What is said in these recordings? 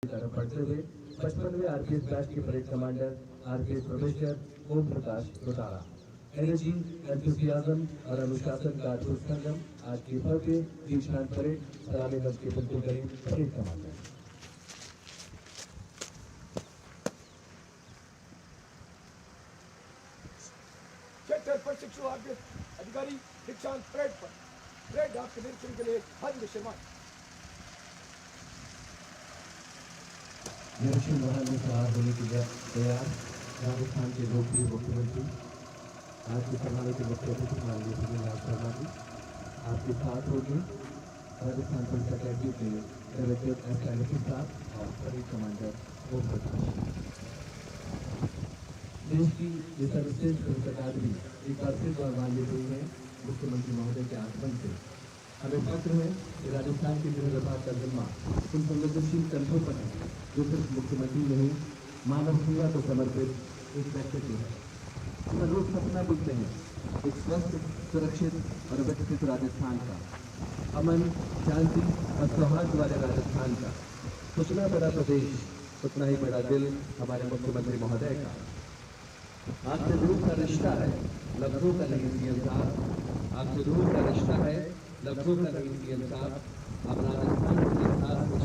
तरफ बढ़ते हुए 55वें आरपीएफ बैच के parade commander RPF professor Om Prakash डोटारा। Energy, enthusiasm और अनुशासन का अद्भुत संगम आज की भव्य दीक्षांत परेड सलामी मंच के बिल्कुल करीब परेड कमांडर। सेक्टर प्रशिक्षु आरपीएफ अधिकारी दीक्षांत परेड पर परेड आपके निरीक्षण के लिए हार्दिक दृश्यमान। निरीक्षण वाहन में सवार होने के लिए तैयार राजस्थान के लोकप्रिय मुख्यमंत्री आज के समारोह के मुख्य अतिथि माननीय सुनील शर्मा जी आपके साथ होंगे। राजस्थान पुलिस अकेडमी के डायरेक्टर एस साहब और परेड कमांडर ओम प्रकाश। देश की ये सर्वश्रेष्ठ पुलिस अकादमी एक बार फिर गौरवान्वित हुई है मुख्यमंत्री महोदय के आगमन से। हमें फक्र है कि राजस्थान के निर्विवाद का जिम्मा उन संवेदनशील कंधों पर है जो सिर्फ मुख्यमंत्री नहीं मानव सेवा को समर्पित एक व्यक्तित्व है। हम रोज सपना बुनते हैं एक स्वस्थ, सुरक्षित और विकसित राजस्थान का, अमन, शांति और सौहार्द वाले राजस्थान का। उतना बड़ा प्रदेश, उतना ही बड़ा दिल हमारे मुख्यमंत्री महोदय का। आपसे दूर का रिश्ता है, लफ्जों का नहीं सीएम साहब। आपसे दूर का रिश्ता है, लफ्जों का नहीं सीएम साहब। अब राजस्थान के साथ में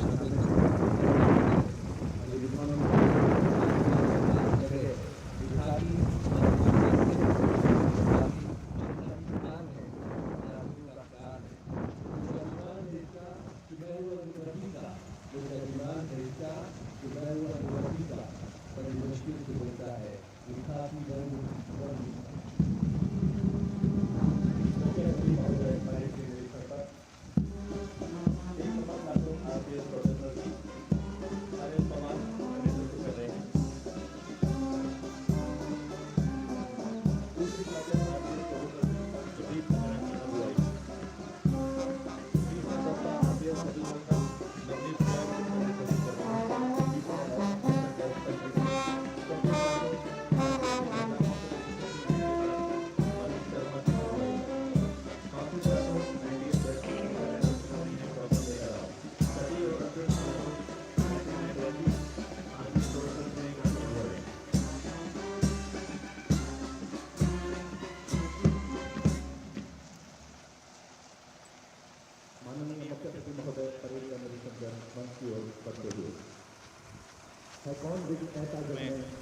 शामिल मुश्किल से होता है।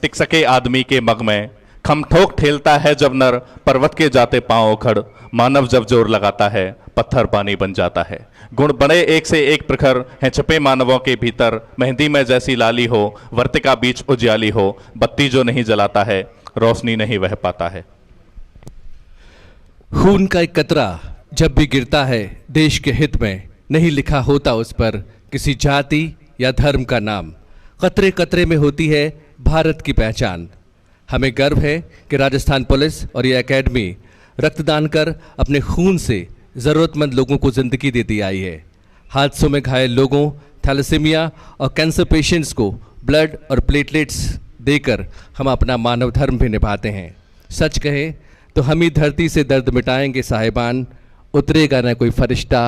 टिक सके आदमी के मग में खम ठोक ठेलता है जब नर पर्वत के जाते पांव उखड़। मानव जब जोर लगाता है पत्थर पानी बन जाता है। गुण बड़े एक से एक प्रखर हैं छपे मानवों के भीतर। मेहंदी में जैसी लाली हो, वर्तिका बीच उजियाली हो। बत्ती जो नहीं जलाता है रोशनी नहीं वह पाता है। खून का एक कतरा जब भी गिरता है देश के हित में, नहीं लिखा होता उस पर किसी जाति या धर्म का नाम। कतरे कतरे में होती है भारत की पहचान। हमें गर्व है कि राजस्थान पुलिस और ये एकेडमी रक्तदान कर अपने खून से ज़रूरतमंद लोगों को ज़िंदगी देती आई है। हादसों में घायल लोगों, थैलेसीमिया और कैंसर पेशेंट्स को ब्लड और प्लेटलेट्स देकर हम अपना मानव धर्म भी निभाते हैं। सच कहें तो हम ही धरती से दर्द मिटाएंगे साहिबान, उतरेगा न कोई फरिश्ता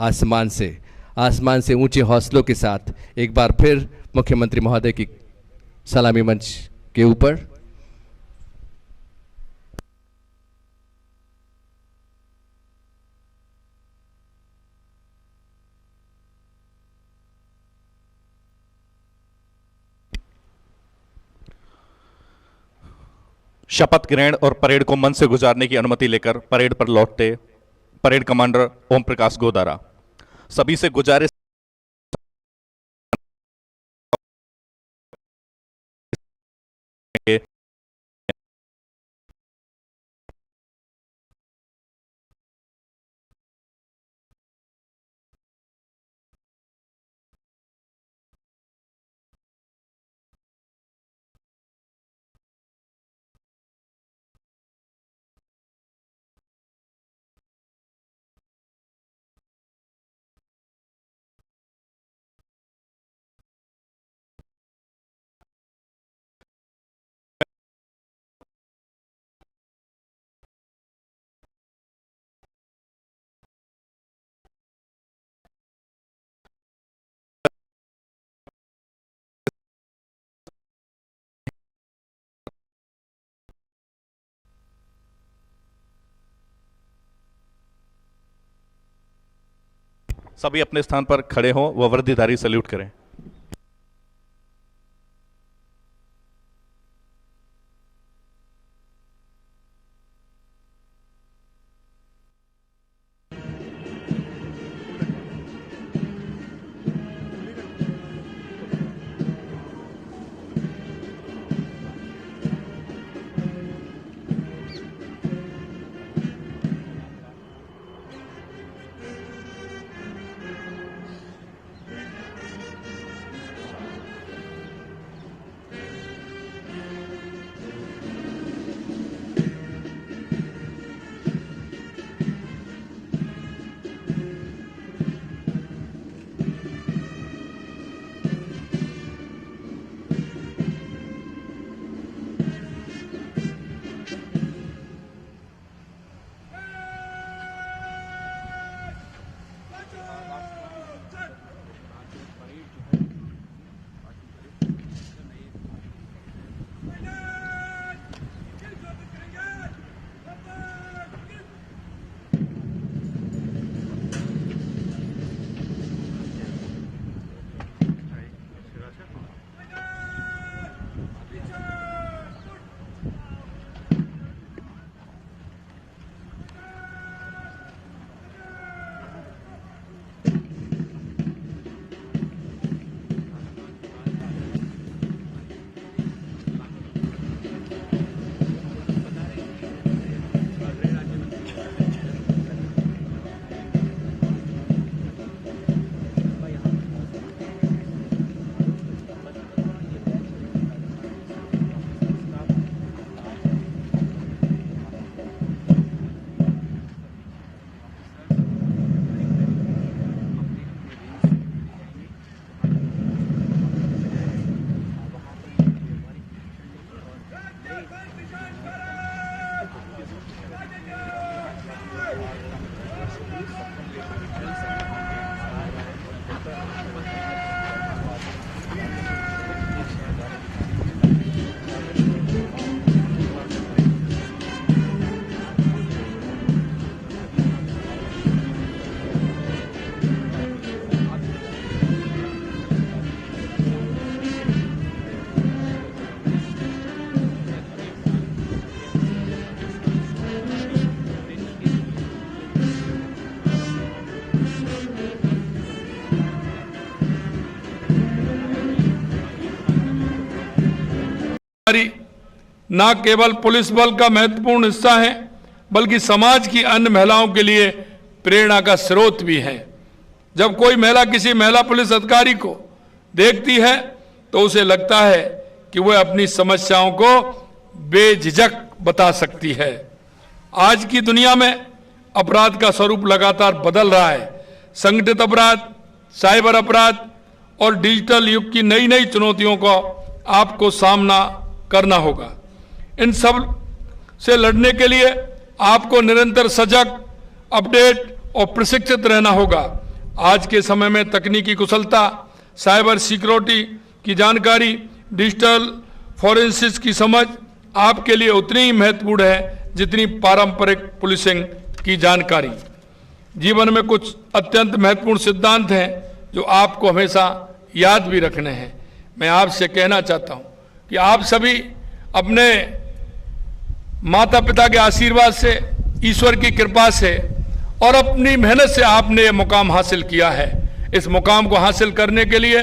आसमान से। आसमान से ऊंचे हौसलों के साथ एक बार फिर मुख्यमंत्री महोदय की सलामी मंच के ऊपर। शपथ ग्रहण और परेड को मन से गुजारने की अनुमति लेकर परेड पर लौटते परेड कमांडर ओम प्रकाश गोदारा। सभी से गुजारिश सभी अपने स्थान पर खड़े हों व वर्दीधारी सैल्यूट करें। न केवल पुलिस बल का महत्वपूर्ण हिस्सा है बल्कि समाज की अन्य महिलाओं के लिए प्रेरणा का स्रोत भी है। जब कोई महिला किसी महिला पुलिस अधिकारी को देखती है तो उसे लगता है कि वह अपनी समस्याओं को बेझिझक बता सकती है। आज की दुनिया में अपराध का स्वरूप लगातार बदल रहा है। संगठित अपराध, साइबर अपराध और डिजिटल युग की नई नई चुनौतियों को आपको सामना करना होगा। इन सब से लड़ने के लिए आपको निरंतर सजग, अपडेट और प्रशिक्षित रहना होगा। आज के समय में तकनीकी कुशलता, साइबर सिक्योरिटी की जानकारी, डिजिटल फॉरेंसिक्स की समझ आपके लिए उतनी ही महत्वपूर्ण है जितनी पारंपरिक पुलिसिंग की जानकारी। जीवन में कुछ अत्यंत महत्वपूर्ण सिद्धांत हैं जो आपको हमेशा याद भी रखने हैं। मैं आपसे कहना चाहता हूं कि आप सभी अपने माता पिता के आशीर्वाद से, ईश्वर की कृपा से और अपनी मेहनत से आपने ये मुकाम हासिल किया है। इस मुकाम को हासिल करने के लिए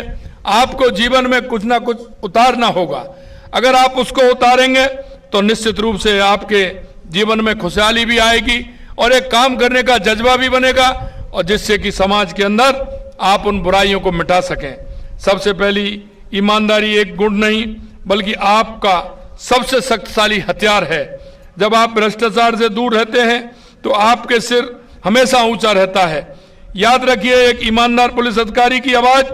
आपको जीवन में कुछ ना कुछ उतारना होगा। अगर आप उसको उतारेंगे तो निश्चित रूप से आपके जीवन में खुशहाली भी आएगी और एक काम करने का जज्बा भी बनेगा, और जिससे कि समाज के अंदर आप उन बुराइयों को मिटा सकें। सबसे पहली ईमानदारी एक गुण नहीं बल्कि आपका सबसे शक्तिशाली हथियार है। जब आप भ्रष्टाचार से दूर रहते हैं तो आपके सिर हमेशा ऊंचा रहता है। याद रखिए, एक ईमानदार पुलिस अधिकारी की आवाज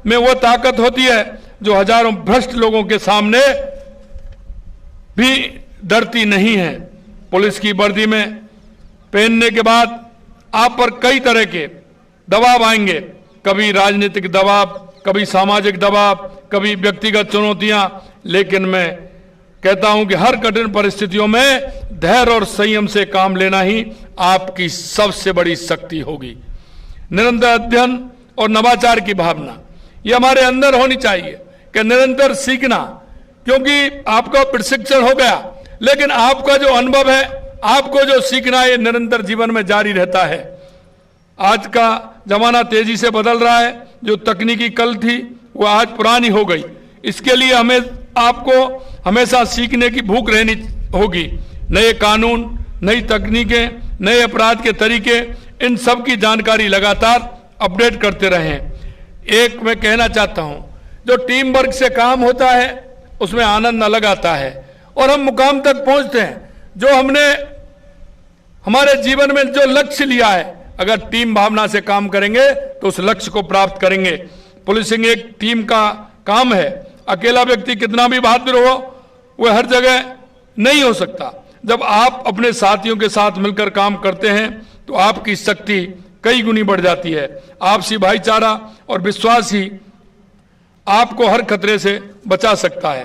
में वो ताकत होती है जो हजारों भ्रष्ट लोगों के सामने भी डरती नहीं है। पुलिस की वर्दी में पहनने के बाद आप पर कई तरह के दबाव आएंगे, कभी राजनीतिक दबाव, कभी सामाजिक दबाव, कभी व्यक्तिगत चुनौतियां, लेकिन मैं कहता हूं कि हर कठिन परिस्थितियों में धैर्य और संयम से काम लेना ही आपकी सबसे बड़ी शक्ति होगी। निरंतर अध्ययन और नवाचार की भावना ये हमारे अंदर होनी चाहिए कि निरंतर सीखना, क्योंकि आपका प्रशिक्षण हो गया लेकिन आपका जो अनुभव है, आपको जो सीखना है, ये निरंतर जीवन में जारी रहता है। आज का जमाना तेजी से बदल रहा है, जो तकनीकी कल थी वो आज पुरानी हो गई। इसके लिए हमें आपको हमेशा सीखने की भूख रहनी होगी। नए कानून, नई तकनीकें, नए अपराध के तरीके, इन सब की जानकारी लगातार अपडेट करते रहें। एक मैं कहना चाहता हूं, जो टीम वर्क से काम होता है उसमें आनंद अलग आता है और हम मुकाम तक पहुंचते हैं। जो हमने हमारे जीवन में जो लक्ष्य लिया है, अगर टीम भावना से काम करेंगे तो उस लक्ष्य को प्राप्त करेंगे। पुलिसिंग एक टीम का काम है। अकेला व्यक्ति कितना भी बहादुर हो, वह हर जगह नहीं हो सकता। जब आप अपने साथियों के साथ मिलकर काम करते हैं तो आपकी शक्ति कई गुनी बढ़ जाती है। आपसी भाईचारा और विश्वास ही आपको हर खतरे से बचा सकता है।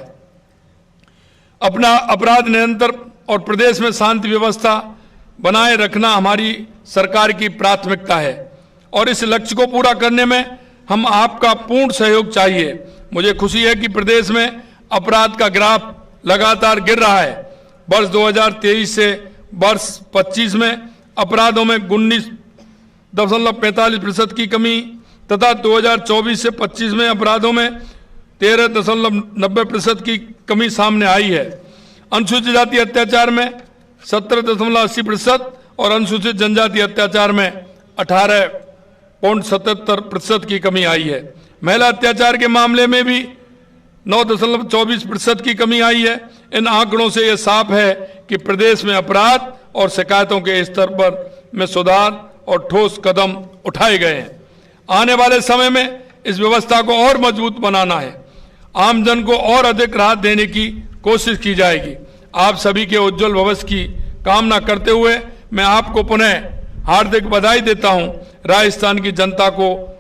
अपना अपराध नियंत्रण और प्रदेश में शांति व्यवस्था बनाए रखना हमारी सरकार की प्राथमिकता है और इस लक्ष्य को पूरा करने में हम आपका पूर्ण सहयोग चाहिए। मुझे खुशी है कि प्रदेश में अपराध का ग्राफ लगातार गिर रहा है। वर्ष 2023 से वर्ष 25 में अपराधों में 19.45% की कमी तथा 2024 से 25 में अपराधों में 13.90% की कमी सामने आई है। अनुसूचित जाति अत्याचार में 17.80% और अनुसूचित जनजाति अत्याचार में 18.77% की कमी आई है। महिला अत्याचार के मामले में भी 9.24% की कमी आई है। इन आंकड़ों से यह साफ है कि प्रदेश में अपराध और शिकायतों के स्तर पर में सुधार और ठोस कदम उठाए गए हैं। आने वाले समय में इस व्यवस्था को और मजबूत बनाना है। आमजन को और अधिक राहत देने की कोशिश की जाएगी। आप सभी के उज्जवल भविष्य की कामना करते हुए मैं आपको पुनः हार्दिक बधाई देता हूं। राजस्थान की जनता को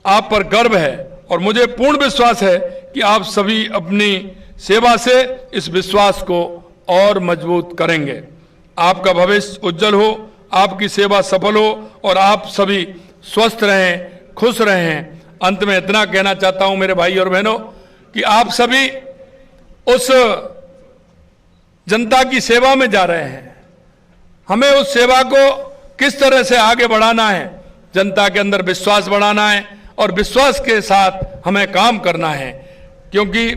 आप पर गर्व है और मुझे पूर्ण विश्वास है कि आप सभी अपनी सेवा से इस विश्वास को और मजबूत करेंगे। आपका भविष्य उज्जवल हो, आपकी सेवा सफल हो और आप सभी स्वस्थ रहें, खुश रहें। अंत में इतना कहना चाहता हूं मेरे भाई और बहनों कि आप सभी उस जनता की सेवा में जा रहे हैं। हमें उस सेवा को किस तरह से आगे बढ़ाना है, जनता के अंदर विश्वास बढ़ाना है और विश्वास के साथ हमें काम करना है। क्योंकि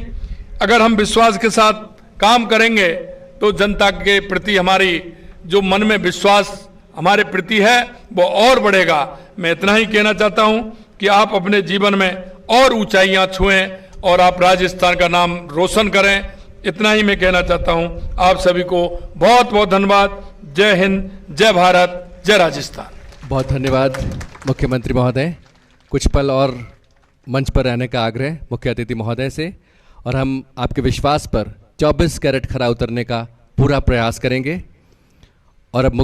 अगर हम विश्वास के साथ काम करेंगे तो जनता के प्रति हमारी जो मन में विश्वास हमारे प्रति है वो और बढ़ेगा। मैं इतना ही कहना चाहता हूं कि आप अपने जीवन में और ऊंचाइयां छुएं और आप राजस्थान का नाम रोशन करें। इतना ही मैं कहना चाहता हूं। आप सभी को बहुत बहुत धन्यवाद। जय हिंद, जय भारत, जय राजस्थान। बहुत धन्यवाद मुख्यमंत्री महोदय। कुछ पल और मंच पर रहने का आग्रह मुख्य अतिथि महोदय से, और हम आपके विश्वास पर 24 कैरेट खरा उतरने का पूरा प्रयास करेंगे। और अब